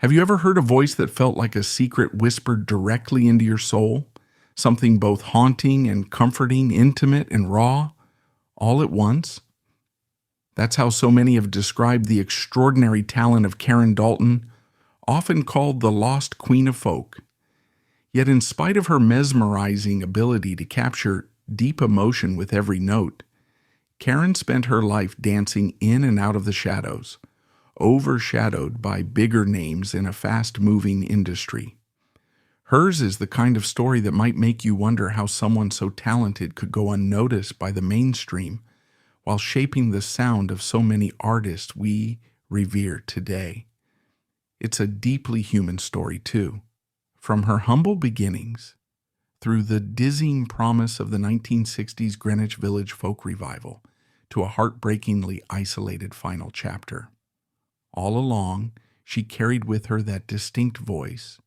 Have you ever heard a voice that felt like a secret whispered directly into your soul? Something both haunting and comforting, intimate and raw, all at once? That's how so many have described the extraordinary talent of Karen Dalton, often called the lost queen of folk. Yet in spite of her mesmerizing ability to capture deep emotion with every note, Karen spent her life dancing in and out of the shadows, overshadowed by bigger names in a fast-moving industry. Hers is the kind of story that might make you wonder how someone so talented could go unnoticed by the mainstream while shaping the sound of so many artists we revere today. It's a deeply human story, too. From her humble beginnings, through the dizzying promise of the 1960s Greenwich Village folk revival, to a heartbreakingly isolated final chapter. All along, she carried with her that distinct voice,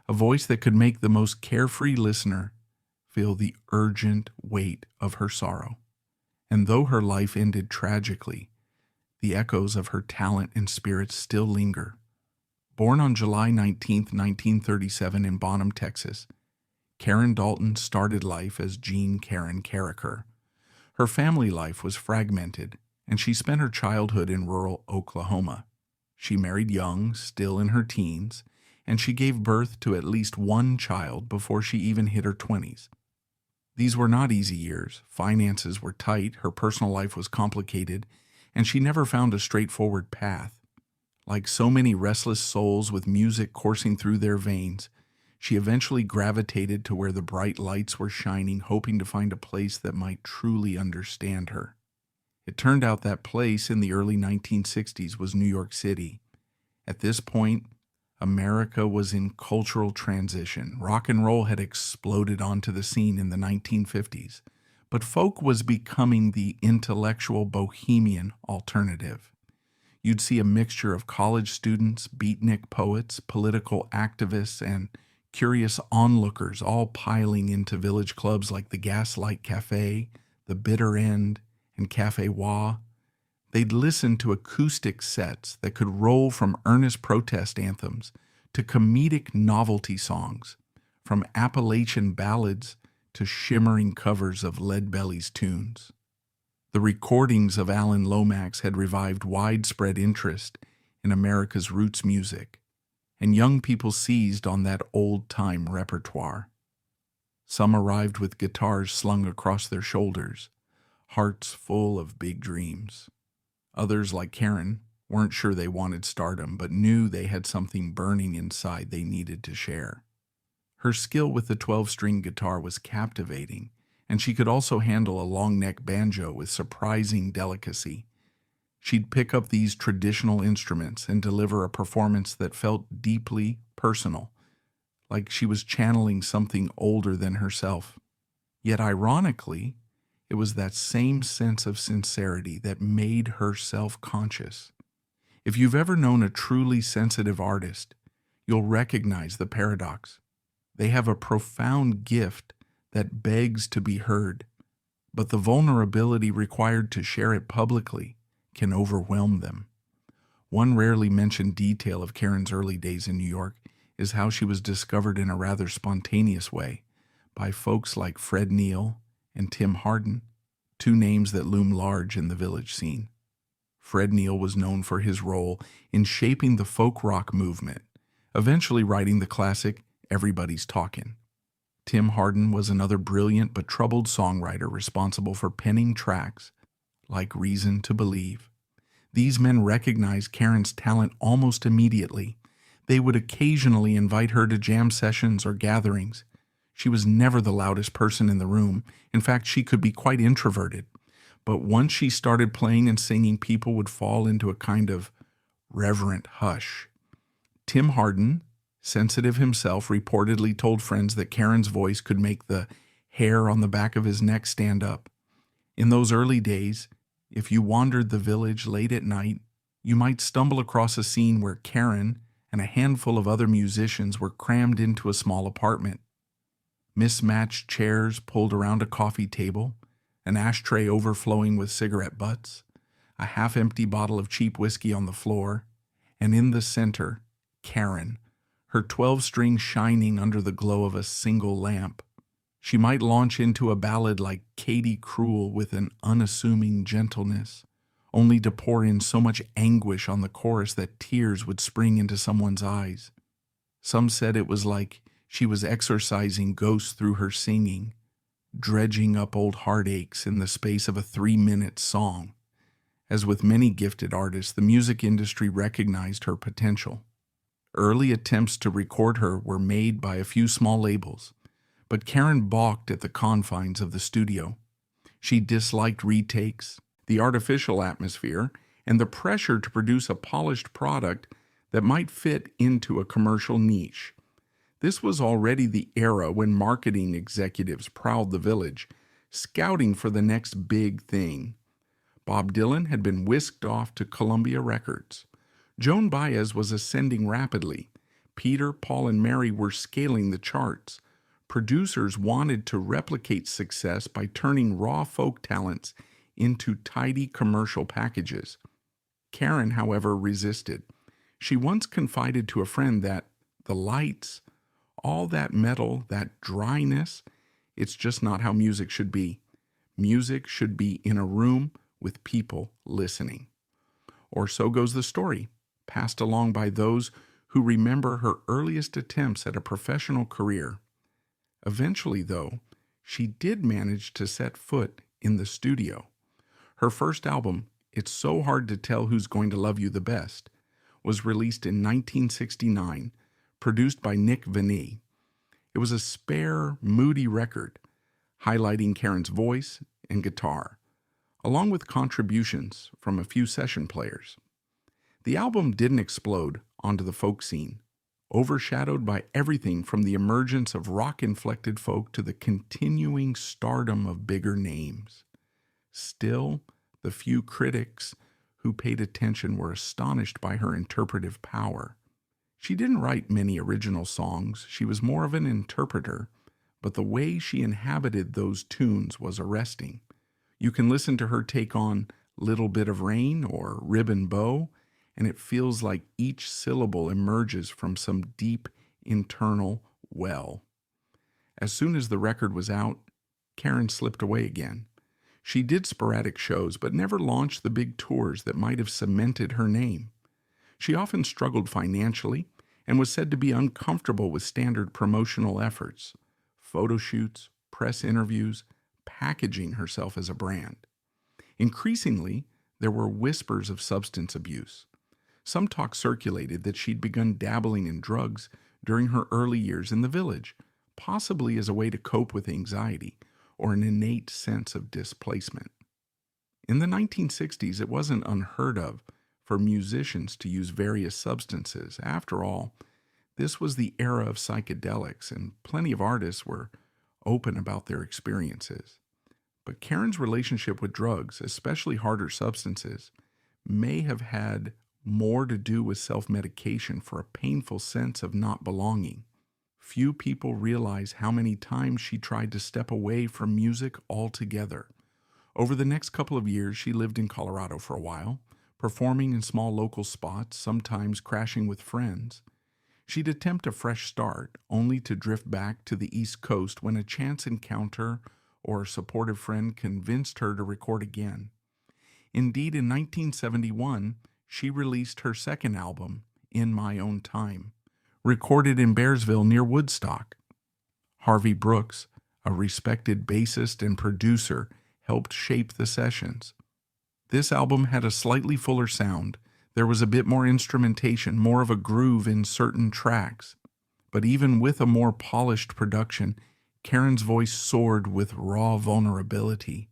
a voice that could make the most carefree listener feel the urgent weight of her sorrow. And though her life ended tragically, the echoes of her talent and spirit still linger. Born on July 19, 1937 in Bonham, Texas, Karen Dalton started life as Jean Karen Carricker. Her family life was fragmented, and she spent her childhood in rural Oklahoma. She married young, still in her teens, and she gave birth to at least one child before she even hit her 20s. These were not easy years. Finances were tight, her personal life was complicated, and she never found a straightforward path. Like so many restless souls with music coursing through their veins, she eventually gravitated to where the bright lights were shining, hoping to find a place that might truly understand her. It turned out that place in the early 1960s was New York City. At this point, America was in cultural transition. Rock and roll had exploded onto the scene in the 1950s, but folk was becoming the intellectual bohemian alternative. You'd see a mixture of college students, beatnik poets, political activists, and curious onlookers all piling into village clubs like the Gaslight Cafe, the Bitter End, and Cafe Wah. They'd listen to acoustic sets that could roll from earnest protest anthems to comedic novelty songs, from Appalachian ballads to shimmering covers of Leadbelly's tunes. The recordings of Alan Lomax had revived widespread interest in America's roots music, and young people seized on that old-time repertoire. Some arrived with guitars slung across their shoulders, hearts full of big dreams. Others, like Karen, weren't sure they wanted stardom, but knew they had something burning inside they needed to share. Her skill with the 12-string guitar was captivating, and she could also handle a long-neck banjo with surprising delicacy. She'd pick up these traditional instruments and deliver a performance that felt deeply personal, like she was channeling something older than herself. Yet ironically, it was that same sense of sincerity that made her self-conscious. If you've ever known a truly sensitive artist, you'll recognize the paradox. They have a profound gift that begs to be heard, but the vulnerability required to share it publicly can overwhelm them. One rarely mentioned detail of Karen's early days in New York is how she was discovered in a rather spontaneous way by folks like Fred Neil and Tim Hardin, two names that loom large in the village scene. Fred Neil was known for his role in shaping the folk rock movement, eventually writing the classic Everybody's Talkin'. Tim Hardin was another brilliant but troubled songwriter responsible for penning tracks like Reason to Believe. These men recognized Karen's talent almost immediately. They would occasionally invite her to jam sessions or gatherings. She was never the loudest person in the room. In fact, she could be quite introverted. But once she started playing and singing, people would fall into a kind of reverent hush. Tim Hardin, sensitive himself, reportedly told friends that Karen's voice could make the hair on the back of his neck stand up. In those early days, if you wandered the village late at night, you might stumble across a scene where Karen and a handful of other musicians were crammed into a small apartment. Mismatched chairs pulled around a coffee table, an ashtray overflowing with cigarette butts, a half-empty bottle of cheap whiskey on the floor, and in the center, Karen, her 12-string shining under the glow of a single lamp. She might launch into a ballad like Katie Cruel with an unassuming gentleness, only to pour in so much anguish on the chorus that tears would spring into someone's eyes. Some said it was like she was exorcising ghosts through her singing, dredging up old heartaches in the space of a 3-minute song. As with many gifted artists, the music industry recognized her potential. Early attempts to record her were made by a few small labels, but Karen balked at the confines of the studio. She disliked retakes, the artificial atmosphere, and the pressure to produce a polished product that might fit into a commercial niche. This was already the era when marketing executives prowled the village, scouting for the next big thing. Bob Dylan had been whisked off to Columbia Records. Joan Baez was ascending rapidly. Peter, Paul, and Mary were scaling the charts. Producers wanted to replicate success by turning raw folk talents into tidy commercial packages. Karen, however, resisted. She once confided to a friend that the lights, all that metal, that dryness, it's just not how music should be. Music should be in a room with people listening. Or so goes the story, passed along by those who remember her earliest attempts at a professional career. Eventually, though, she did manage to set foot in the studio. Her first album, It's So Hard to Tell Who's Going to Love You the Best, was released in 1969, produced by Nick Vanee. It was a spare, moody record, highlighting Karen's voice and guitar, along with contributions from a few session players. The album didn't explode onto the folk scene, overshadowed by everything from the emergence of rock-inflected folk to the continuing stardom of bigger names. Still, the few critics who paid attention were astonished by her interpretive power. She didn't write many original songs, she was more of an interpreter, but the way she inhabited those tunes was arresting. You can listen to her take on Little Bit of Rain or Ribbon Bow, and it feels like each syllable emerges from some deep internal well. As soon as the record was out, Karen slipped away again. She did sporadic shows, but never launched the big tours that might have cemented her name. She often struggled financially and was said to be uncomfortable with standard promotional efforts, photo shoots, press interviews, packaging herself as a brand. Increasingly, there were whispers of substance abuse. Some talk circulated that she'd begun dabbling in drugs during her early years in the village, possibly as a way to cope with anxiety or an innate sense of displacement. In the 1960s, it wasn't unheard of for musicians to use various substances. After all, this was the era of psychedelics, and plenty of artists were open about their experiences. But Karen's relationship with drugs, especially harder substances, may have had more to do with self-medication for a painful sense of not belonging. Few people realize how many times she tried to step away from music altogether. Over the next couple of years, she lived in Colorado for a while, performing in small local spots, sometimes crashing with friends. She'd attempt a fresh start, only to drift back to the East Coast when a chance encounter or a supportive friend convinced her to record again. Indeed, in 1971, she released her second album, In My Own Time, recorded in Bearsville near Woodstock. Harvey Brooks, a respected bassist and producer, helped shape the sessions. This album had a slightly fuller sound. There was a bit more instrumentation, more of a groove in certain tracks. But even with a more polished production, Karen's voice soared with raw vulnerability.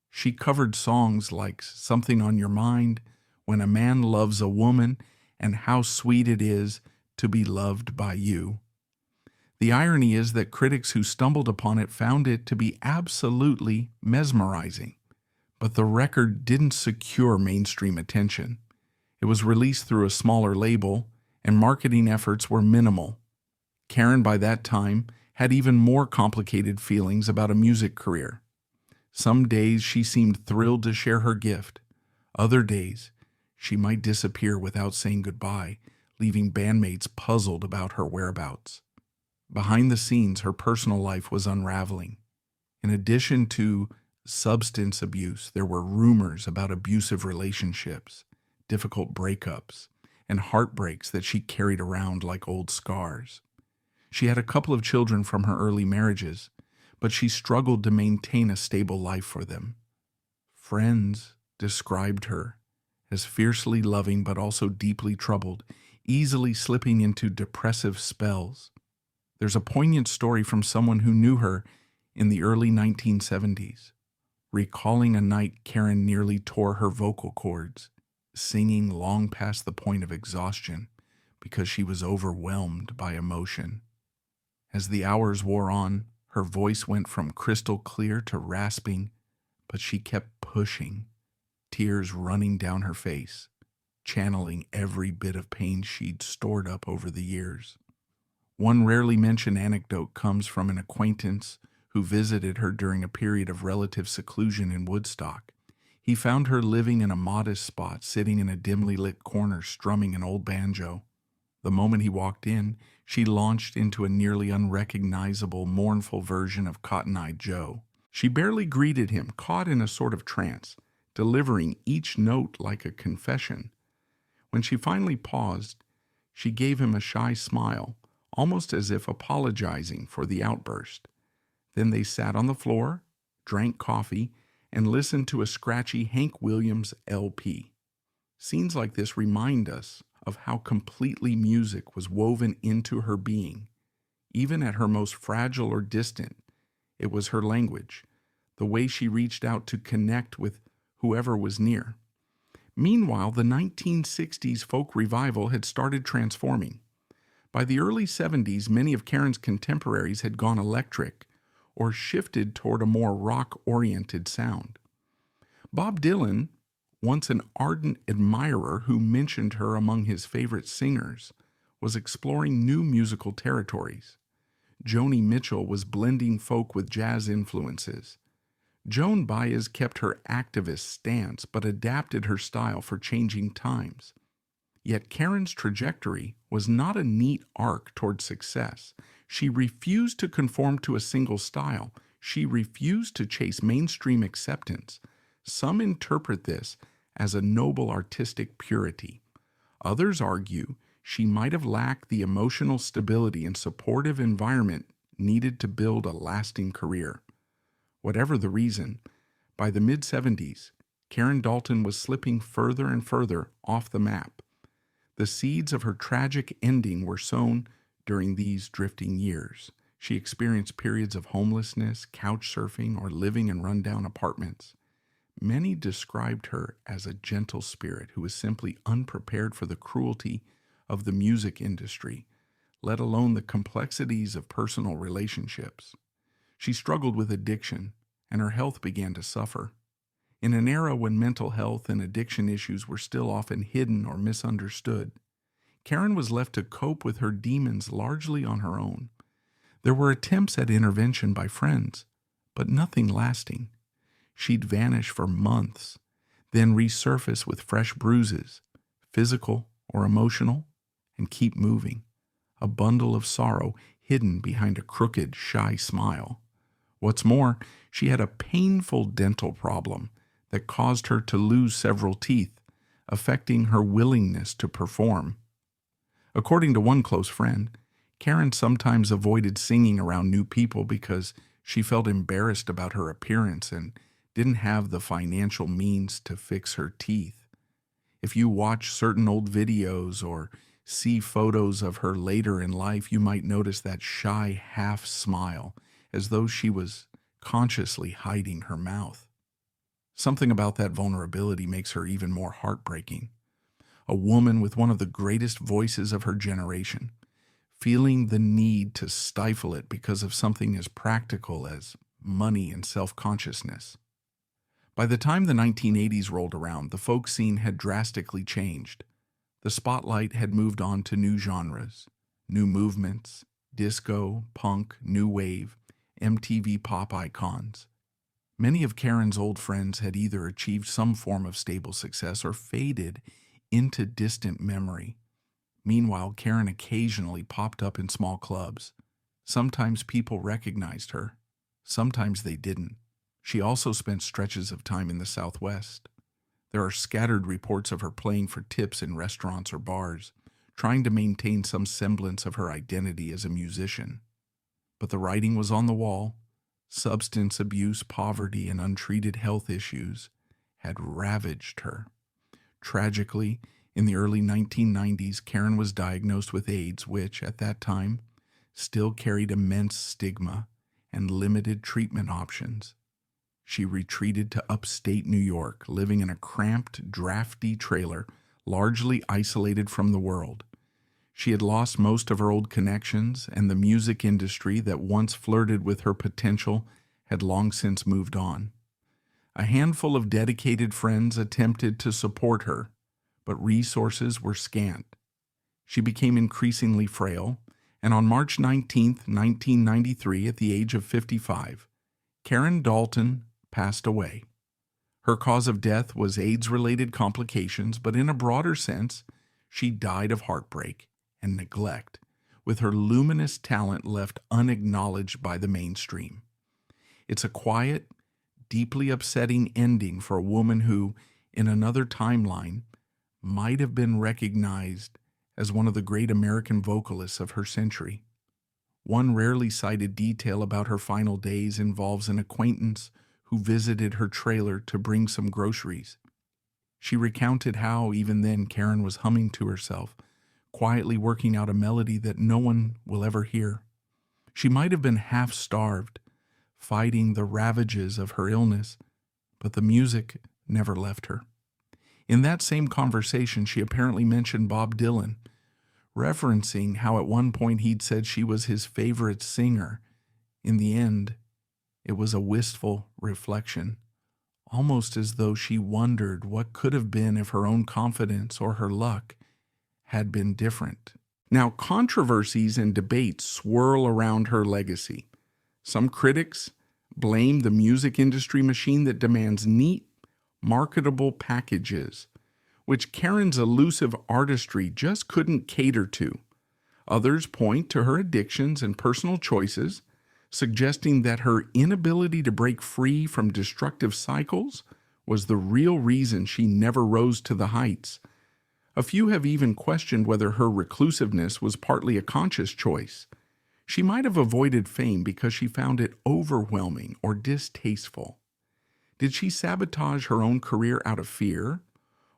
She covered songs like Something on Your Mind, When a Man Loves a Woman, and How Sweet It Is to Be Loved by You. The irony is that critics who stumbled upon it found it to be absolutely mesmerizing. But the record didn't secure mainstream attention. It was released through a smaller label, and marketing efforts were minimal. Karen, by that time, had even more complicated feelings about a music career. Some days she seemed thrilled to share her gift. Other days, she might disappear without saying goodbye, leaving bandmates puzzled about her whereabouts. Behind the scenes, her personal life was unraveling. In addition to substance abuse, there were rumors about abusive relationships, difficult breakups, and heartbreaks that she carried around like old scars. She had a couple of children from her early marriages, but she struggled to maintain a stable life for them. Friends described her as fiercely loving but also deeply troubled, easily slipping into depressive spells. There's a poignant story from someone who knew her in the early 1970s, recalling a night Karen nearly tore her vocal cords, singing long past the point of exhaustion because she was overwhelmed by emotion. As the hours wore on, her voice went from crystal clear to rasping, but she kept pushing, tears running down her face, channeling every bit of pain she'd stored up over the years. One rarely mentioned anecdote comes from an acquaintance who visited her during a period of relative seclusion in Woodstock. He found her living in a modest spot, sitting in a dimly lit corner strumming an old banjo. The moment he walked in, she launched into a nearly unrecognizable, mournful version of Cotton Eye Joe. She barely greeted him, caught in a sort of trance, delivering each note like a confession. When she finally paused, she gave him a shy smile, almost as if apologizing for the outburst. Then they sat on the floor, drank coffee, and listened to a scratchy Hank Williams LP. Scenes like this remind us of how completely music was woven into her being. Even at her most fragile or distant, it was her language, the way she reached out to connect with whoever was near. Meanwhile, the 1960s folk revival had started transforming. By the early 70s, many of Karen's contemporaries had gone electric or shifted toward a more rock-oriented sound. Bob Dylan, once an ardent admirer who mentioned her among his favorite singers, was exploring new musical territories. Joni Mitchell was blending folk with jazz influences. Joan Baez kept her activist stance but adapted her style for changing times. Yet Karen's trajectory was not a neat arc toward success. She refused to conform to a single style. She refused to chase mainstream acceptance. Some interpret this as a noble artistic purity. Others argue she might have lacked the emotional stability and supportive environment needed to build a lasting career. Whatever the reason, by the mid-70s, Karen Dalton was slipping further and further off the map. The seeds of her tragic ending were sown during these drifting years. She experienced periods of homelessness, couch surfing, or living in rundown apartments. Many described her as a gentle spirit who was simply unprepared for the cruelty of the music industry, let alone the complexities of personal relationships. She struggled with addiction, and her health began to suffer. In an era when mental health and addiction issues were still often hidden or misunderstood, Karen was left to cope with her demons largely on her own. There were attempts at intervention by friends, but nothing lasting. She'd vanish for months, then resurface with fresh bruises, physical or emotional, and keep moving, a bundle of sorrow hidden behind a crooked, shy smile. What's more, she had a painful dental problem that caused her to lose several teeth, affecting her willingness to perform. According to one close friend, Karen sometimes avoided singing around new people because she felt embarrassed about her appearance and didn't have the financial means to fix her teeth. If you watch certain old videos or see photos of her later in life, you might notice that shy half smile, as though she was consciously hiding her mouth. Something about that vulnerability makes her even more heartbreaking. A woman with one of the greatest voices of her generation, feeling the need to stifle it because of something as practical as money and self-consciousness. By the time the 1980s rolled around, the folk scene had drastically changed. The spotlight had moved on to new genres, new movements, disco, punk, new wave, MTV pop icons. Many of Karen's old friends had either achieved some form of stable success or faded into distant memory. Meanwhile, Karen occasionally popped up in small clubs. Sometimes people recognized her, sometimes they didn't. She also spent stretches of time in the Southwest. There are scattered reports of her playing for tips in restaurants or bars, trying to maintain some semblance of her identity as a musician. But the writing was on the wall. Substance abuse, poverty, and untreated health issues had ravaged her. Tragically, in the early 1990s, Karen was diagnosed with AIDS, which, at that time, still carried immense stigma and limited treatment options. She retreated to upstate New York, living in a cramped, drafty trailer, largely isolated from the world. She had lost most of her old connections, and the music industry that once flirted with her potential had long since moved on. A handful of dedicated friends attempted to support her, but resources were scant. She became increasingly frail, and on March 19, 1993, at the age of 55, Karen Dalton passed away. Her cause of death was AIDS-related complications, but in a broader sense, she died of heartbreak and neglect, with her luminous talent left unacknowledged by the mainstream. It's a quiet, deeply upsetting ending for a woman who, in another timeline, might have been recognized as one of the great American vocalists of her century. One rarely cited detail about her final days involves an acquaintance who visited her trailer to bring some groceries. She recounted how, even then, Karen was humming to herself, quietly working out a melody that no one will ever hear. She might have been half-starved, fighting the ravages of her illness, but the music never left her. In that same conversation, she apparently mentioned Bob Dylan, referencing how at one point he'd said she was his favorite singer. In the end, it was a wistful reflection, almost as though she wondered what could have been if her own confidence or her luck had been different. Now, controversies and debates swirl around her legacy. Some critics blame the music industry machine that demands neat, marketable packages, which Karen's elusive artistry just couldn't cater to. Others point to her addictions and personal choices, suggesting that her inability to break free from destructive cycles was the real reason she never rose to the heights. A few have even questioned whether her reclusiveness was partly a conscious choice. She might have avoided fame because she found it overwhelming or distasteful. Did she sabotage her own career out of fear?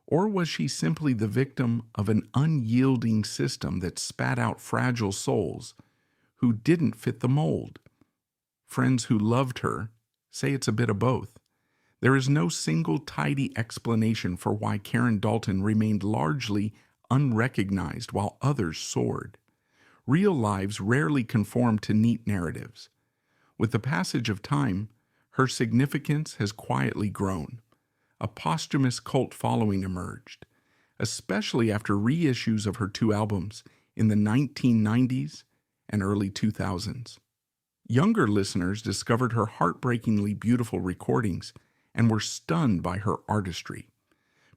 Or was she simply the victim of an unyielding system that spat out fragile souls who didn't fit the mold? Friends who loved her say it's a bit of both. There is no single tidy explanation for why Karen Dalton remained largely unrecognized while others soared. Real lives rarely conform to neat narratives. With the passage of time, her significance has quietly grown. A posthumous cult following emerged, especially after reissues of her two albums in the 1990s and early 2000s. Younger listeners discovered her heartbreakingly beautiful recordings and were stunned by her artistry.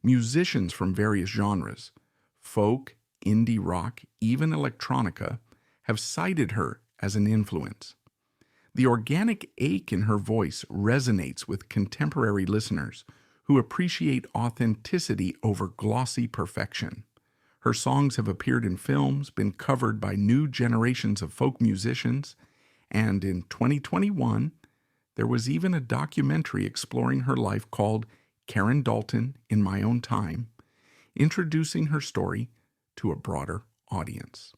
Musicians from various genres, folk, indie rock, even electronica, have cited her as an influence. The organic ache in her voice resonates with contemporary listeners who appreciate authenticity over glossy perfection. Her songs have appeared in films, been covered by new generations of folk musicians, and in 2021, there was even a documentary exploring her life called Karen Dalton in My Own Time, introducing her story to a broader audience.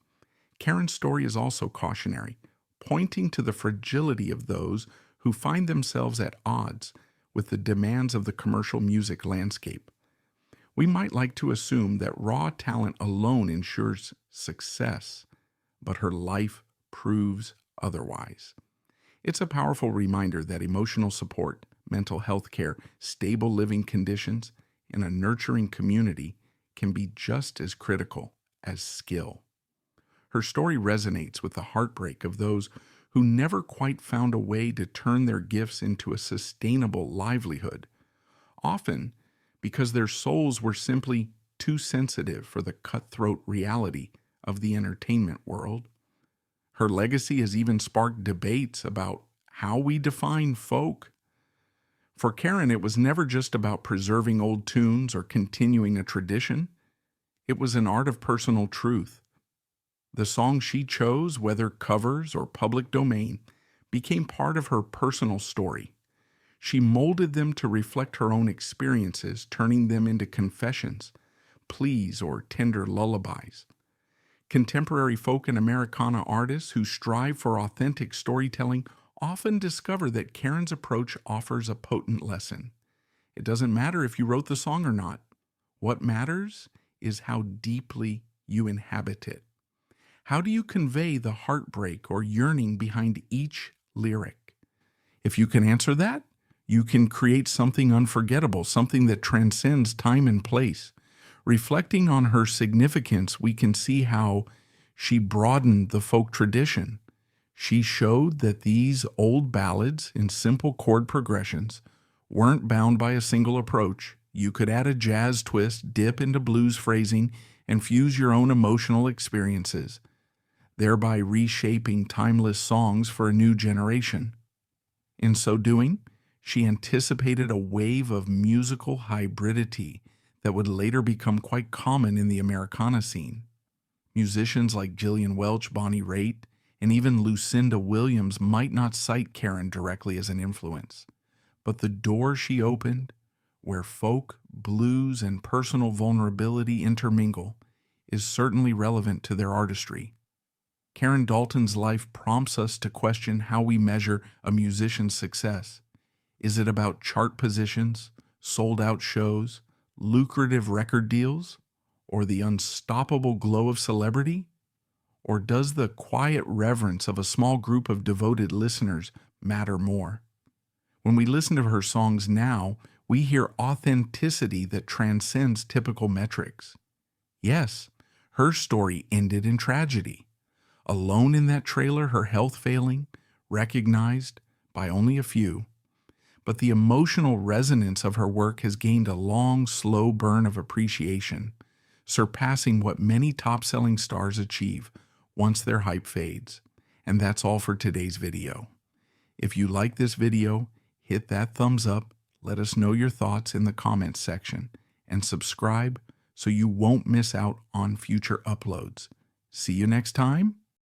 Karen's story is also cautionary, pointing to the fragility of those who find themselves at odds with the demands of the commercial music landscape. We might like to assume that raw talent alone ensures success, but her life proves otherwise. It's a powerful reminder that emotional support, mental health care, stable living conditions, and a nurturing community can be just as critical as skill. Her story resonates with the heartbreak of those who never quite found a way to turn their gifts into a sustainable livelihood, often because their souls were simply too sensitive for the cutthroat reality of the entertainment world. Her legacy has even sparked debates about how we define folk. For Karen, it was never just about preserving old tunes or continuing a tradition. It was an art of personal truth. The songs she chose, whether covers or public domain, became part of her personal story. She molded them to reflect her own experiences, turning them into confessions, pleas, or tender lullabies. Contemporary folk and Americana artists who strive for authentic storytelling often discover that Karen's approach offers a potent lesson. It doesn't matter if you wrote the song or not. What matters is how deeply you inhabit it. How do you convey the heartbreak or yearning behind each lyric? If you can answer that, you can create something unforgettable, something that transcends time and place. Reflecting on her significance, we can see how she broadened the folk tradition. She showed that these old ballads in simple chord progressions weren't bound by a single approach. You could add a jazz twist, dip into blues phrasing, and fuse your own emotional experiences, thereby reshaping timeless songs for a new generation. In so doing, she anticipated a wave of musical hybridity that would later become quite common in the Americana scene. Musicians like Gillian Welch, Bonnie Raitt, and even Lucinda Williams might not cite Karen directly as an influence, but the door she opened, where folk, blues, and personal vulnerability intermingle, is certainly relevant to their artistry. Karen Dalton's life prompts us to question how we measure a musician's success. Is it about chart positions, sold-out shows, lucrative record deals, or the unstoppable glow of celebrity? Or does the quiet reverence of a small group of devoted listeners matter more? When we listen to her songs now, we hear authenticity that transcends typical metrics. Yes, her story ended in tragedy. Alone in that trailer, her health failing, recognized by only a few. But the emotional resonance of her work has gained a long, slow burn of appreciation, surpassing what many top-selling stars achieve once their hype fades. And that's all for today's video. If you like this video, hit that thumbs up, let us know your thoughts in the comments section, and subscribe so you won't miss out on future uploads. See you next time.